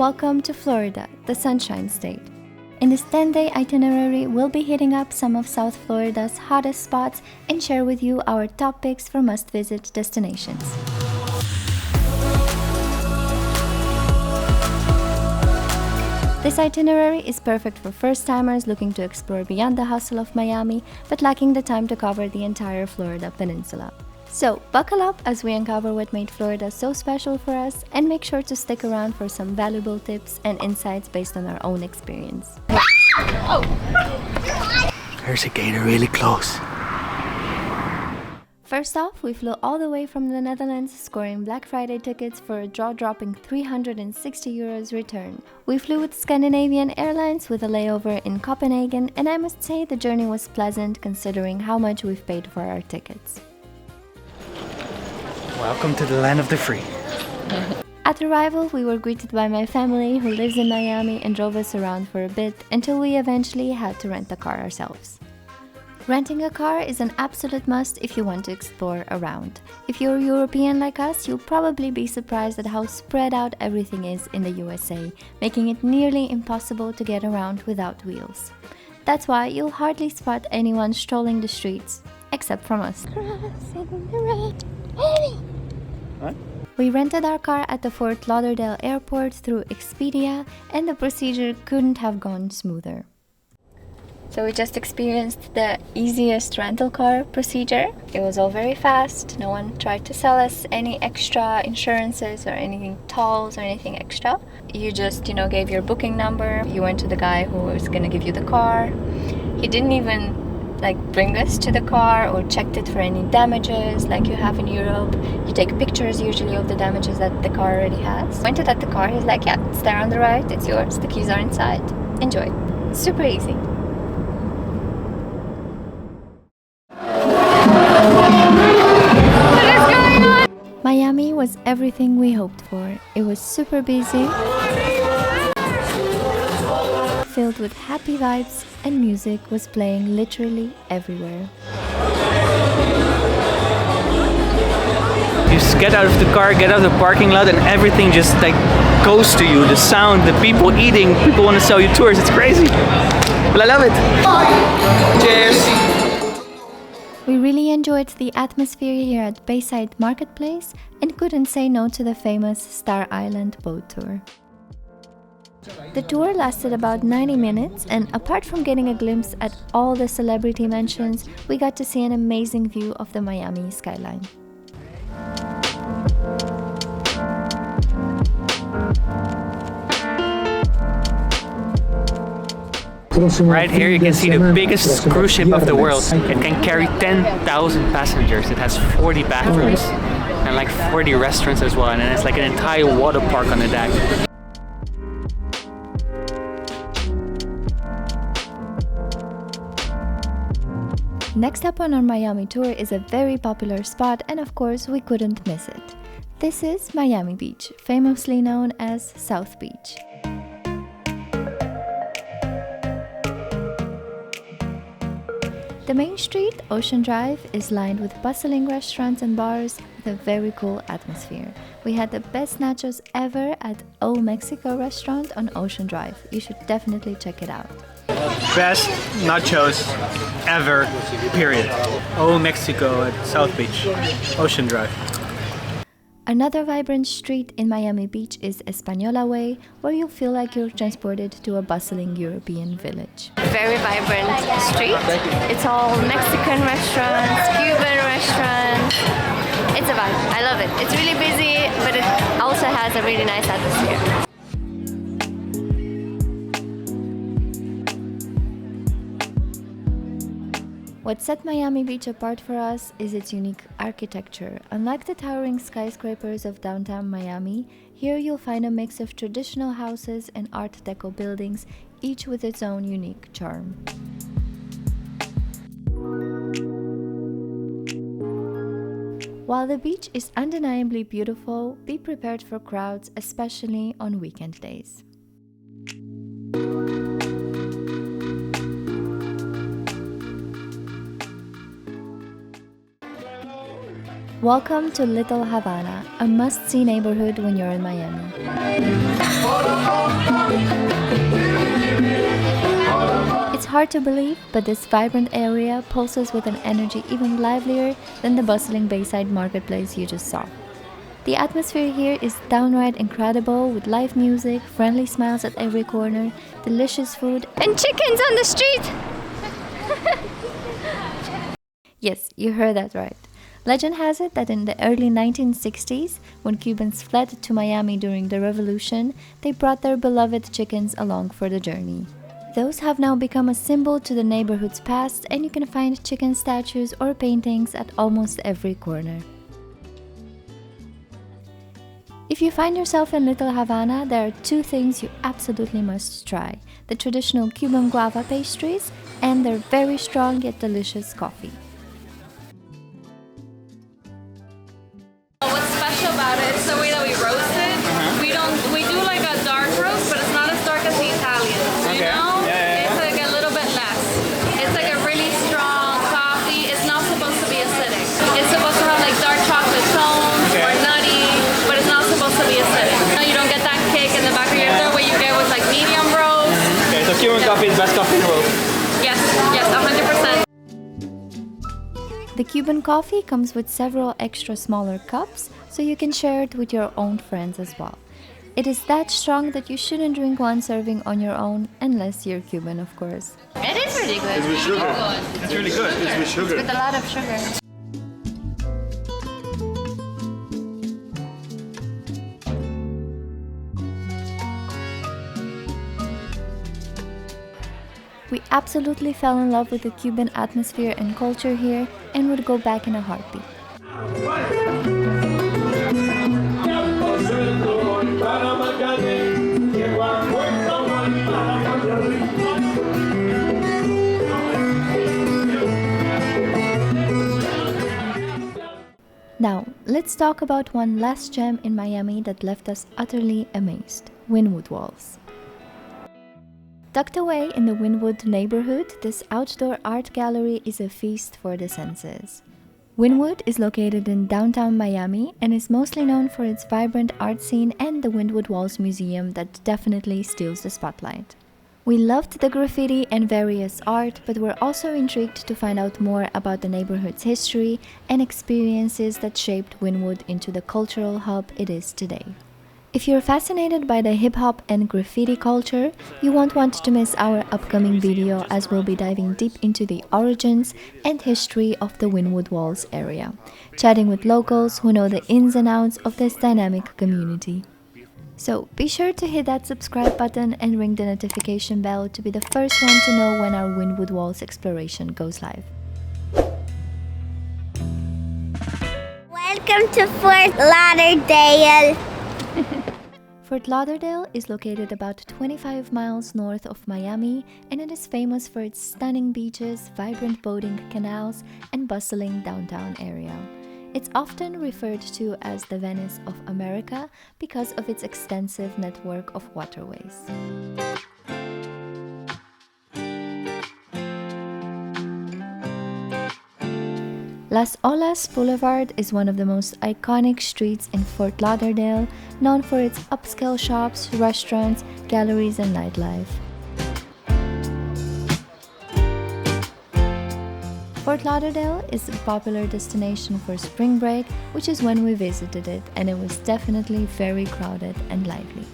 Welcome to Florida, the Sunshine State. In this 10-day itinerary, we'll be hitting up some of South Florida's hottest spots and share with you our top picks for must-visit destinations. This itinerary is perfect for first-timers looking to explore beyond the hustle of Miami, but lacking the time to cover the entire Florida peninsula. So, buckle up as we uncover what made Florida so special for us, and make sure to stick around for some valuable tips and insights based on our own experience. There's a gator really close. First off, we flew all the way from the Netherlands, scoring Black Friday tickets for a jaw-dropping €360 return. We flew with Scandinavian Airlines with a layover in Copenhagen, and I must say the journey was pleasant considering how much we've paid for our tickets. Welcome to the land of the free. At arrival, we were greeted by my family who lives in Miami and drove us around for a bit until we eventually had to rent a car ourselves. Renting a car is an absolute must if you want to explore around. If you're European like us, you'll probably be surprised at how spread out everything is in the USA, making it nearly impossible to get around without wheels. That's why you'll hardly spot anyone strolling the streets, except from us. What? We rented our car at the Fort Lauderdale airport through Expedia, and the procedure couldn't have gone smoother. So we just experienced the easiest rental car procedure. It was all very fast. No one tried to sell us any extra insurances or anything tolls or anything extra. You just, gave your booking number. You went to the guy who was gonna give you the car. He didn't even bring us to the car or checked it for any damages like you have in Europe. You take pictures usually of the damages that the car already has. Pointed at the car, he's like, yeah, it's there on the right, it's yours, the keys are inside. Enjoy. Super easy. Miami was everything we hoped for. It was super busy, filled with happy vibes, and music was playing literally everywhere. You just get out of the car, get out of the parking lot, and everything just goes to you. The sound, the people eating, people want to sell you tours. It's crazy. But I love it. Cheers. We really enjoyed the atmosphere here at Bayside Marketplace and couldn't say no to the famous Star Island boat tour. The tour lasted about 90 minutes, and apart from getting a glimpse at all the celebrity mansions, we got to see an amazing view of the Miami skyline. Right here you can see the biggest cruise ship of the world. It can carry 10,000 passengers. It has 40 bathrooms and 40 restaurants as well, and then it's an entire water park on the deck. Next up on our Miami tour is a very popular spot, and of course we couldn't miss it. This is Miami Beach, famously known as South Beach. The main street, Ocean Drive, is lined with bustling restaurants and bars with a very cool atmosphere. We had the best nachos ever at O Mexico restaurant on Ocean Drive. You should definitely check it out. Best nachos ever, period. Oh, Mexico at South Beach, Ocean Drive. Another vibrant street in Miami Beach is Española Way, where you'll feel like you're transported to a bustling European village. Very vibrant street. It's all Mexican restaurants, Cuban restaurants. It's a vibe. I love it. It's really busy, but it also has a really nice atmosphere. What set Miami Beach apart for us is its unique architecture. Unlike the towering skyscrapers of downtown Miami, here you'll find a mix of traditional houses and Art Deco buildings, each with its own unique charm. While the beach is undeniably beautiful, be prepared for crowds, especially on weekend days. Welcome to Little Havana, a must-see neighborhood when you're in Miami. It's hard to believe, but this vibrant area pulses with an energy even livelier than the bustling Bayside Marketplace you just saw. The atmosphere here is downright incredible, with live music, friendly smiles at every corner, delicious food, and chickens on the street! Yes, you heard that right. Legend has it that in the early 1960s, when Cubans fled to Miami during the Revolution, they brought their beloved chickens along for the journey. Those have now become a symbol to the neighborhood's past, and you can find chicken statues or paintings at almost every corner. If you find yourself in Little Havana, there are two things you absolutely must try: the traditional Cuban guava pastries and their very strong yet delicious coffee. What's special about it is the way that we roast it. We do like a dark roast, but it's not as dark as the Italians. You know? It's like a little bit less. It's like a really strong coffee. It's not supposed to be acidic. It's supposed to have like dark chocolate tones or nutty, but it's not supposed to be acidic. You don't get that kick in the back of your throat where you get with like medium roast. Okay, so Cuban coffee is best coffee in the world. Yes, 100%. The Cuban coffee comes with several extra smaller cups, so you can share it with your own friends as well. It is that strong that you shouldn't drink one serving on your own, unless you're Cuban, of course. It is really good. It's with sugar. It's really good. It's with sugar. With a lot of sugar. We absolutely fell in love with the Cuban atmosphere and culture here and would go back in a heartbeat. Now, let's talk about one last gem in Miami that left us utterly amazed: Wynwood Walls. Tucked away in the Wynwood neighborhood, this outdoor art gallery is a feast for the senses. Wynwood is located in downtown Miami and is mostly known for its vibrant art scene and the Wynwood Walls Museum that definitely steals the spotlight. We loved the graffiti and various art, but we're also intrigued to find out more about the neighborhood's history and experiences that shaped Wynwood into the cultural hub it is today. If you're fascinated by the hip-hop and graffiti culture, you won't want to miss our upcoming video, as we'll be diving deep into the origins and history of the Wynwood Walls area, chatting with locals who know the ins and outs of this dynamic community. So be sure to hit that subscribe button and ring the notification bell to be the first one to know when our Wynwood Walls exploration goes live. Welcome to Fort Lauderdale. Fort Lauderdale is located about 25 miles north of Miami, and it is famous for its stunning beaches, vibrant boating canals, and bustling downtown area. It's often referred to as the Venice of America because of its extensive network of waterways. Las Olas Boulevard is one of the most iconic streets in Fort Lauderdale, known for its upscale shops, restaurants, galleries, and nightlife. Fort Lauderdale is a popular destination for spring break, which is when we visited it, and it was definitely very crowded and lively.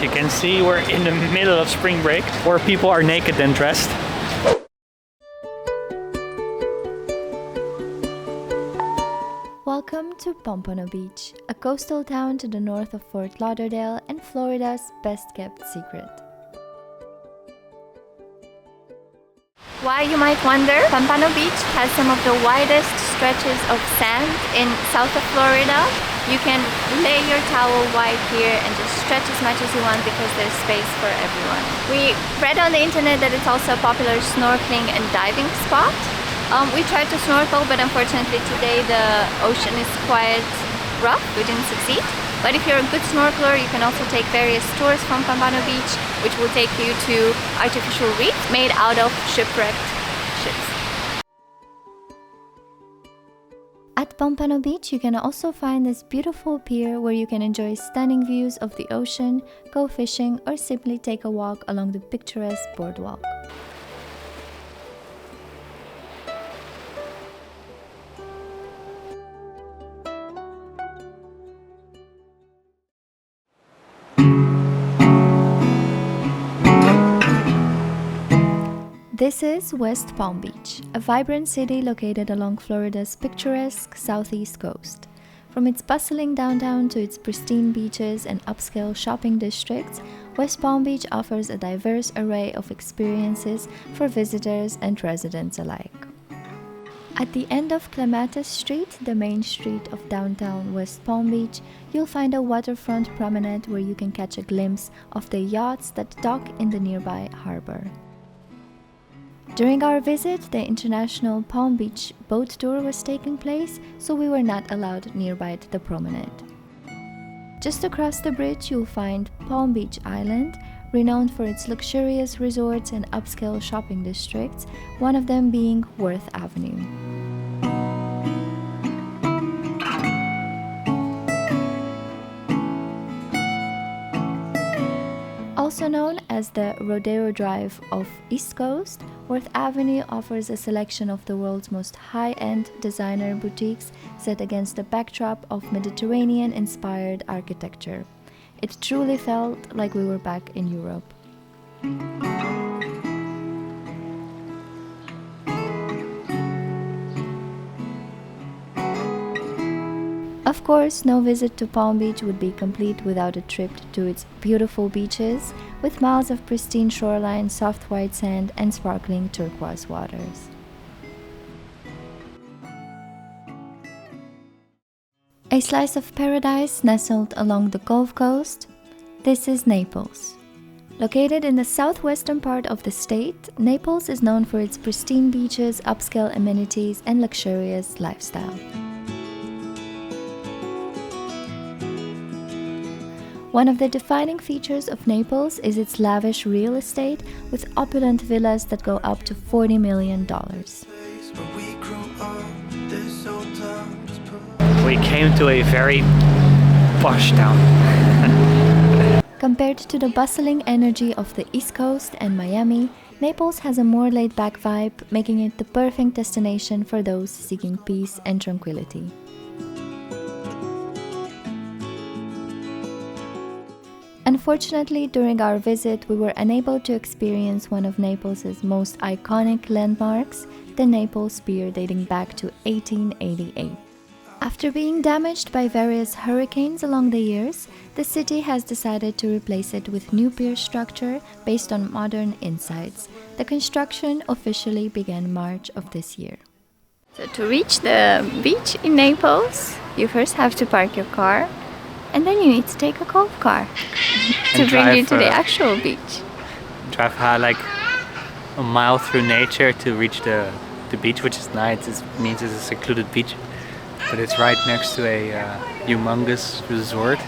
You can see we're in the middle of spring break, where people are naked and dressed. Welcome to Pompano Beach, a coastal town to the north of Fort Lauderdale and Florida's best-kept secret. Why, you might wonder? Pompano Beach has some of the widest stretches of sand in south of Florida. You can lay your towel wide here and just stretch as much as you want because there's space for everyone. We read on the internet that it's also a popular snorkeling and diving spot. We tried to snorkel, but unfortunately today the ocean is quite rough. We didn't succeed. But if you're a good snorkeler, you can also take various tours from Pompano Beach, which will take you to artificial reefs made out of shipwrecked ships. At Pompano Beach, you can also find this beautiful pier where you can enjoy stunning views of the ocean, go fishing, or simply take a walk along the picturesque boardwalk. This is West Palm Beach, a vibrant city located along Florida's picturesque southeast coast. From its bustling downtown to its pristine beaches and upscale shopping districts, West Palm Beach offers a diverse array of experiences for visitors and residents alike. At the end of Clematis Street, the main street of downtown West Palm Beach, you'll find a waterfront promenade where you can catch a glimpse of the yachts that dock in the nearby harbor. During our visit, the International Palm Beach boat tour was taking place, so we were not allowed nearby the promenade. Just across the bridge, you'll find Palm Beach Island, renowned for its luxurious resorts and upscale shopping districts, one of them being Worth Avenue. Also known as the Rodeo Drive of East Coast, Worth Avenue offers a selection of the world's most high-end designer boutiques set against a backdrop of Mediterranean-inspired architecture. It truly felt like we were back in Europe. Of course, no visit to Palm Beach would be complete without a trip to its beautiful beaches, with miles of pristine shoreline, soft white sand, and sparkling turquoise waters. A slice of paradise nestled along the Gulf Coast. This is Naples. Located in the southwestern part of the state, Naples is known for its pristine beaches, upscale amenities, and luxurious lifestyle. One of the defining features of Naples is its lavish real estate, with opulent villas that go up to $40 million. We came to a very posh town. Compared to the bustling energy of the East Coast and Miami, Naples has a more laid-back vibe, making it the perfect destination for those seeking peace and tranquility. Unfortunately, during our visit, we were unable to experience one of Naples' most iconic landmarks, the Naples Pier, dating back to 1888. After being damaged by various hurricanes along the years, the city has decided to replace it with new pier structure based on modern insights. The construction officially began March of this year. So to reach the beach in Naples, you first have to park your car, and then you need to take a golf car to bring you to the actual beach. Drive like a mile through nature to reach the beach, which is nice. It means it's a secluded beach, but it's right next to a humongous resort.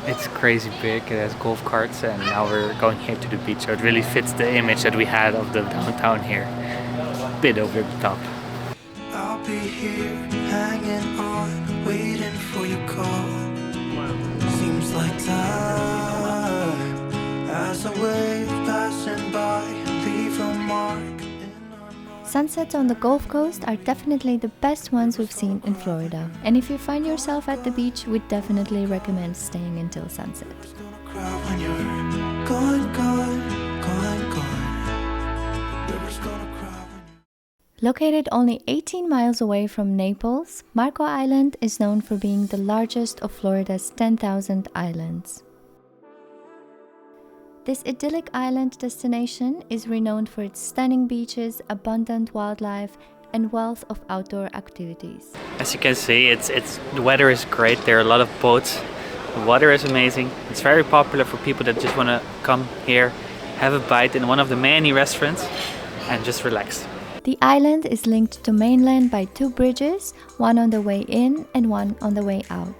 It's crazy big. It has golf carts, and now we're going here to the beach, so it really fits the image that we had of the downtown here. A bit over the top. I'll be here hanging on, waiting for your call. Seems like time as a wave passing by, leave a mark. Sunsets on the Gulf Coast are definitely the best ones we've seen in Florida. And if you find yourself at the beach, we'd definitely recommend staying until sunset. Located only 18 miles away from Naples, Marco Island is known for being the largest of Florida's 10,000 islands. This idyllic island destination is renowned for its stunning beaches, abundant wildlife, and wealth of outdoor activities. As you can see, the weather is great. There are a lot of boats. The water is amazing. It's very popular for people that just want to come here, have a bite in one of the many restaurants, and just relax. The island is linked to mainland by 2 bridges, one on the way in and one on the way out.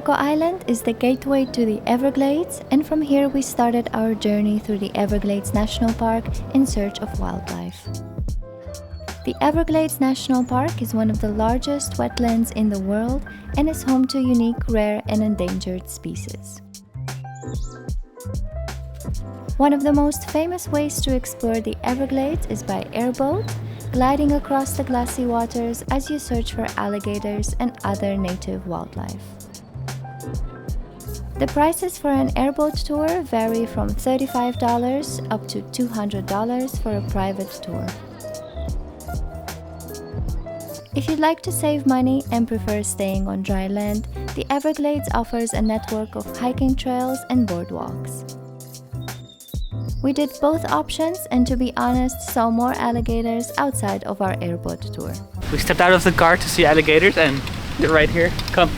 Monaco Island is the gateway to the Everglades, and from here we started our journey through the Everglades National Park in search of wildlife. The Everglades National Park is one of the largest wetlands in the world and is home to unique, rare and endangered species. One of the most famous ways to explore the Everglades is by airboat, gliding across the glassy waters as you search for alligators and other native wildlife. The prices for an airboat tour vary from $35 up to $200 for a private tour. If you'd like to save money and prefer staying on dry land, the Everglades offers a network of hiking trails and boardwalks. We did both options and, to be honest, saw more alligators outside of our airboat tour. We stepped out of the car to see alligators and they're right here. Come.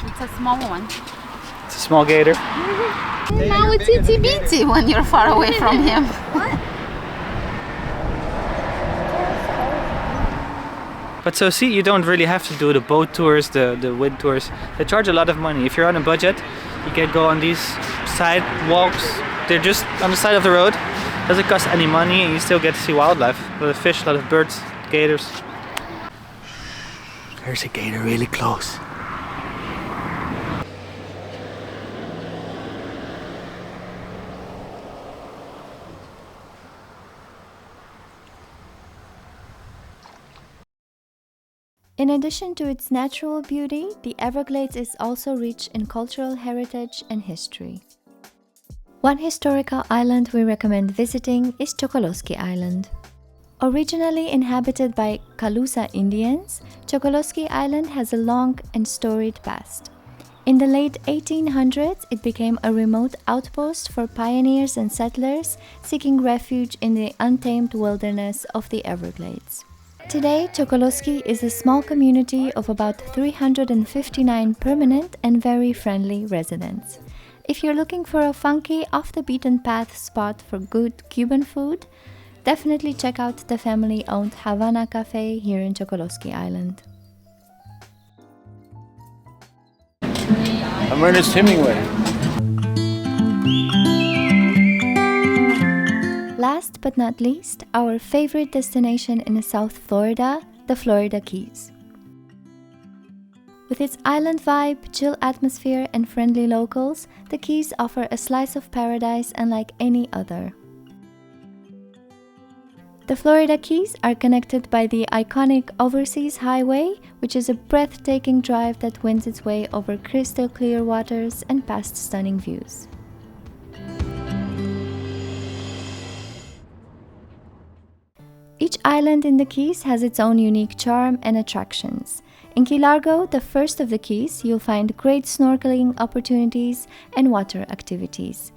It's a small one. It's a small gator. Now it's itty bitty when you're far away from him. But so see, you don't really have to do the boat tours, the wind tours. They charge a lot of money. If you're on a budget, you can go on these sidewalks. They're just on the side of the road. Doesn't cost any money and you still get to see wildlife. A lot of fish, a lot of birds, gators. There's a gator really close. In addition to its natural beauty, the Everglades is also rich in cultural heritage and history. One historical island we recommend visiting is Chosi Island. Originally inhabited by Calusa Indians, Chosi Island has a long and storied past. In the late 1800s, it became a remote outpost for pioneers and settlers seeking refuge in the untamed wilderness of the Everglades. Today, Chosi is a small community of about 359 permanent and very friendly residents. If you're looking for a funky, off-the-beaten-path spot for good Cuban food, definitely check out the family-owned Havana cafe here in Chosi Island. I'm Ernest Hemingway. Last but not least, our favorite destination in South Florida, the Florida Keys. With its island vibe, chill atmosphere and friendly locals, the Keys offer a slice of paradise unlike any other. The Florida Keys are connected by the iconic Overseas Highway, which is a breathtaking drive that winds its way over crystal clear waters and past stunning views. Each island in the Keys has its own unique charm and attractions. In Key Largo, the first of the Keys, you'll find great snorkeling opportunities and water activities.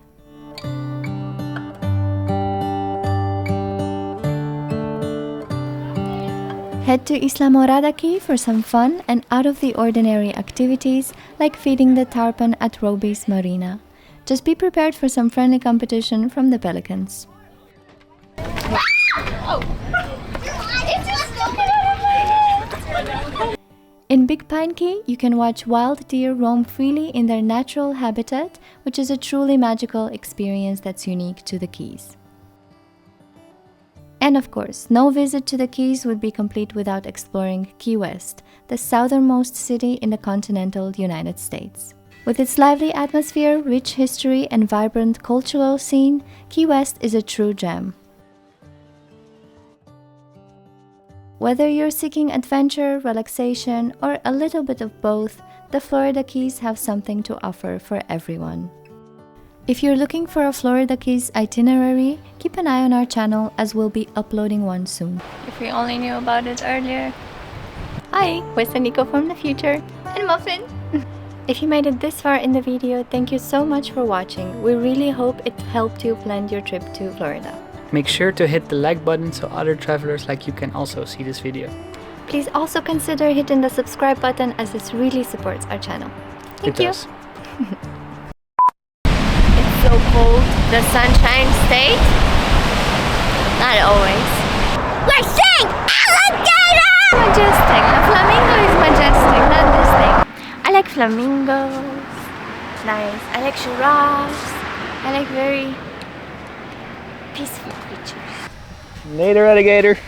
Head to Isla Morada Key for some fun and out-of-the-ordinary activities like feeding the tarpon at Roby's Marina. Just be prepared for some friendly competition from the pelicans. In Big Pine Key, you can watch wild deer roam freely in their natural habitat, which is a truly magical experience that's unique to the Keys. And of course, no visit to the Keys would be complete without exploring Key West, the southernmost city in the continental United States. With its lively atmosphere, rich history, and vibrant cultural scene, Key West is a true gem. Whether you're seeking adventure, relaxation, or a little bit of both, the Florida Keys have something to offer for everyone. If you're looking for a Florida Keys itinerary, keep an eye on our channel as we'll be uploading one soon. If we only knew about it earlier. Hi, Wes and Nico from the future, and Muffin! If you made it this far in the video, thank you so much for watching. We really hope it helped you plan your trip to Florida. Make sure to hit the like button so other travelers like you can also see this video. Please also consider hitting the subscribe button as this really supports our channel. Thank you! It's so cold. The Sunshine State? Not always. We're seeing alligator! Majestic. The flamingo is flamingos. Nice. I like giraffes. I like very peaceful creatures. Later, alligator.